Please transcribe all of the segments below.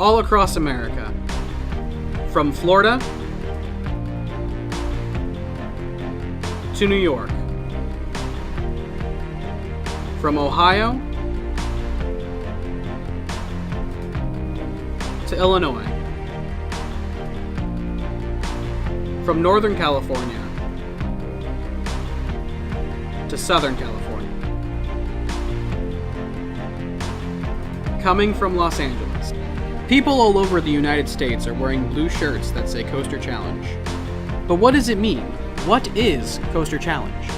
all across America. From Florida to New York. From Ohio to Illinois. From Northern California to Southern California. Coming from Los Angeles. People all over the United States are wearing blue shirts that say Coaster Challenge. But what does it mean? What is Coaster Challenge?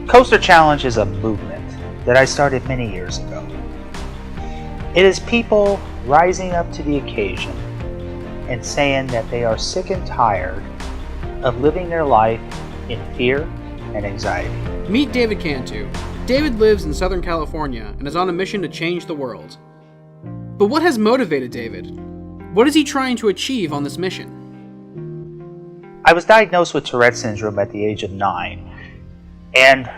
Coaster Challenge is a movement that I started many years ago. It is people rising up to the occasion and saying that they are sick and tired of living their life in fear and anxiety. Meet David Cantu. David lives in Southern California and is on a mission to change the world. But what has motivated David? What is he trying to achieve on this mission? I was diagnosed with Tourette syndrome at the age of 9. And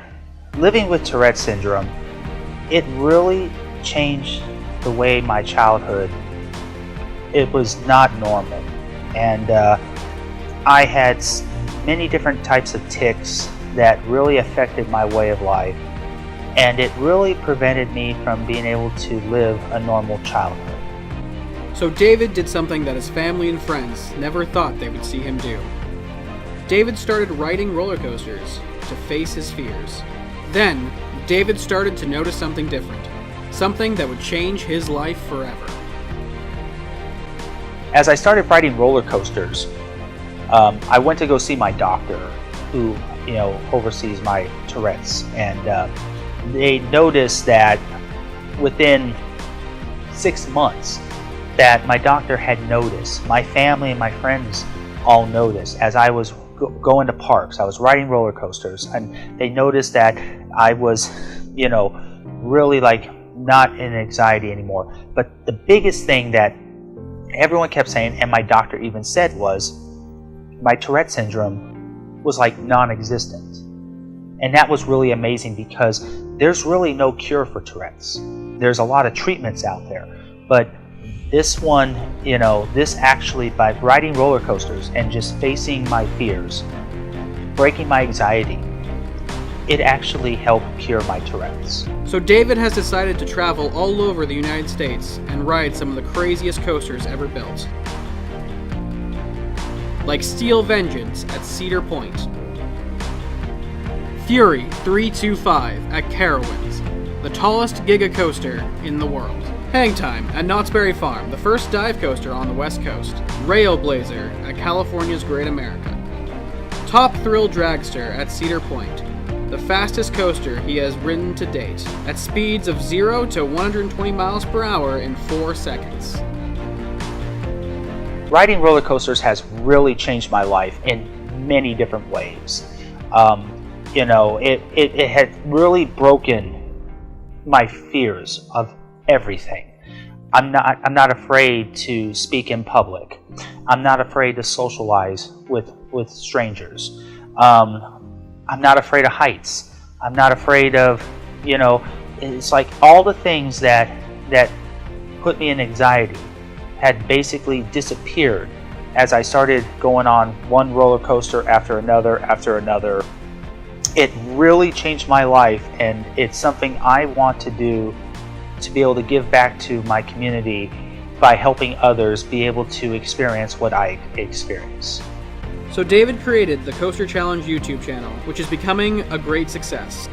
living with Tourette syndrome, it really changed the way my childhood, it was not normal. And I had many different types of tics that really affected my way of life. And it really prevented me from being able to live a normal childhood. So David did something that his family and friends never thought they would see him do. David started riding roller coasters to face his fears. Then, David started to notice something different, something that would change his life forever. As I started riding roller coasters, I went to go see my doctor, who oversees my Tourette's, and they noticed that within 6 months that my doctor had noticed, my family and my friends all noticed, as I was going to parks, I was riding roller coasters, and they noticed that I was, really not in anxiety anymore. But the biggest thing that everyone kept saying, and my doctor even said, was my Tourette syndrome was like non-existent. And that was really amazing, because there's really no cure for Tourette's. There's a lot of treatments out there, but this one, this actually, by riding roller coasters and just facing my fears, breaking my anxiety, it actually helped cure my Tourette's. So David has decided to travel all over the United States and ride some of the craziest coasters ever built. Like Steel Vengeance at Cedar Point, Fury 325 at Carowinds, the tallest Giga coaster in the world. Hang Time at Knott's Berry Farm, the first dive coaster on the West Coast. Railblazer at California's Great America. Top Thrill Dragster at Cedar Point, the fastest coaster he has ridden to date, at speeds of 0 to 120 miles per hour in 4 seconds. Riding roller coasters has really changed my life in many different ways. It had really broken my fears of everything. I'm not afraid to speak in public. I'm not afraid to socialize with strangers. I'm not afraid of heights. I'm not afraid of, it's like all the things that put me in anxiety had basically disappeared as I started going on one roller coaster after another. It really changed my life, and it's something I want to do, to be able to give back to my community by helping others be able to experience what I experience. So David created the Coaster Challenge YouTube channel, which is becoming a great success.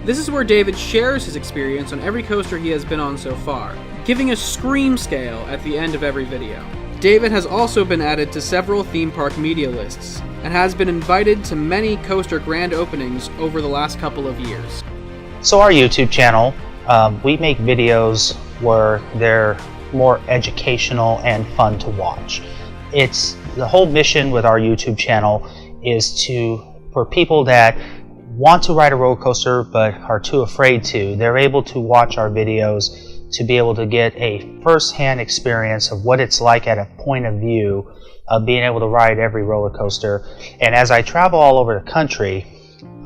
This is where David shares his experience on every coaster he has been on so far, giving a scream scale at the end of every video. David has also been added to several theme park media lists, and has been invited to many coaster grand openings over the last couple of years. So our YouTube channel, we make videos where they're more educational and fun to watch. It's the whole mission with our YouTube channel is for people that want to ride a roller coaster but are too afraid to, they're able to watch our videos to be able to get a first-hand experience of what it's like at a point of view of being able to ride every roller coaster. And as I travel all over the country,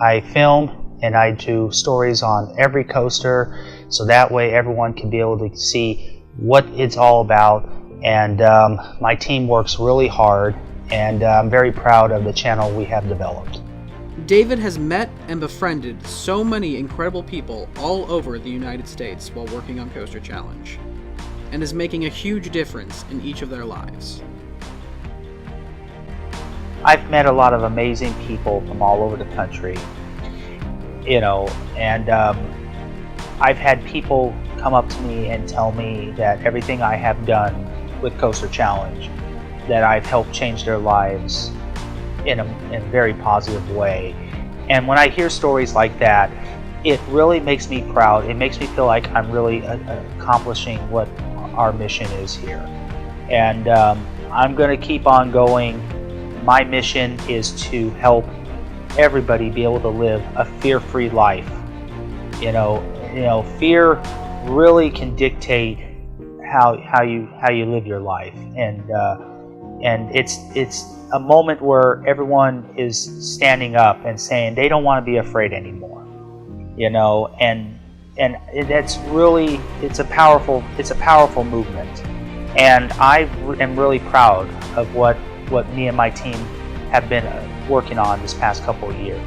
I film and I do stories on every coaster, so that way everyone can be able to see what it's all about, and my team works really hard, and I'm very proud of the channel we have developed. David has met and befriended so many incredible people all over the United States while working on Coaster Challenge, and is making a huge difference in each of their lives. I've met a lot of amazing people from all over the country, and I've had people come up to me and tell me that everything I have done with Coaster Challenge, that I've helped change their lives in a very positive way. And when I hear stories like that, it really makes me proud. It makes me feel like I'm really accomplishing what our mission is here. And I'm going to keep on going. My mission is to help everybody be able to live a fear-free life. Fear really can dictate how you live your life, and it's a moment where everyone is standing up and saying they don't want to be afraid anymore. And that's really it's a powerful movement, and I am really proud of what me and my team have been working on this past couple of years.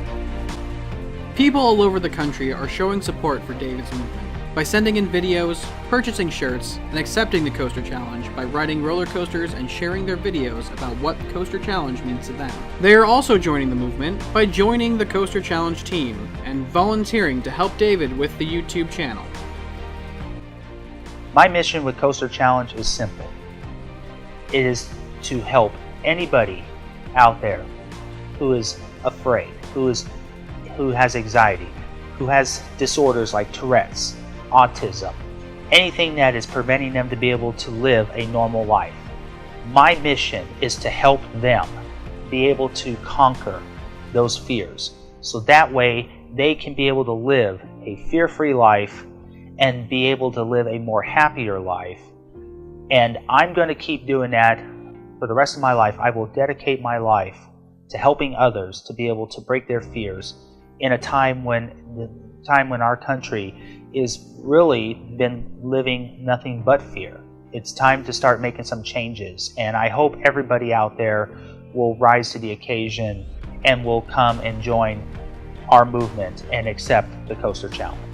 People all over the country are showing support for David's movement by sending in videos, purchasing shirts, and accepting the Coaster Challenge by riding roller coasters and sharing their videos about what Coaster Challenge means to them. They are also joining the movement by joining the Coaster Challenge team and volunteering to help David with the YouTube channel. My mission with Coaster Challenge is simple. It is to help anybody out there who is afraid, who has anxiety, who has disorders like Tourette's, autism, anything that is preventing them to be able to live a normal life. My mission is to help them be able to conquer those fears, so that way they can be able to live a fear-free life and be able to live a more happier life. And I'm going to keep doing that for the rest of my life. I will dedicate my life to helping others to be able to break their fears in a time when our country is really been living nothing but fear. It's time to start making some changes, and I hope everybody out there will rise to the occasion and will come and join our movement and accept the Coaster Challenge.